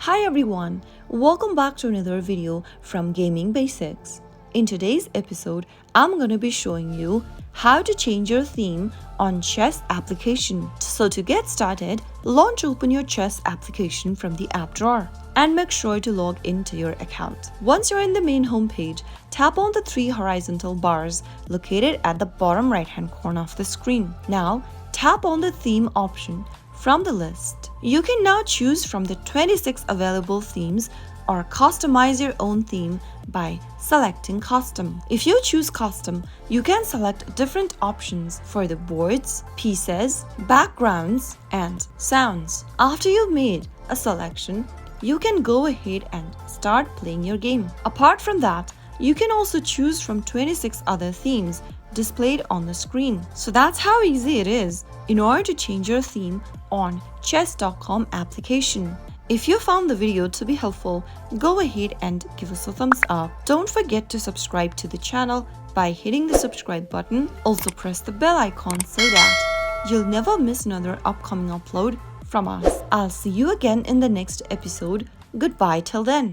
Hi everyone, welcome back to another video from Gaming Basics. In today's episode, I'm going to be showing you how to change your theme on Chess application. So to get started, open your Chess application from the app drawer and make sure to log into your account. Once you're in the main homepage, tap on the three horizontal bars located at the bottom right-hand corner of the screen. Now, tap on the theme option from the list. You can now choose from the 26 available themes or customize your own theme by selecting custom. If you choose custom, you can select different options for the boards, pieces, backgrounds, and sounds. After you've made a selection, you can go ahead and start playing your game. Apart from that, you can also choose from 26 other themes displayed on the screen. So that's how easy it is in order to change your theme on chess.com application. If you found the video to be helpful, go ahead and give us a thumbs up. Don't forget to subscribe to the channel by hitting the subscribe button. Also press the bell icon so that you'll never miss another upcoming upload from us. I'll see you again in the next episode. Goodbye till then.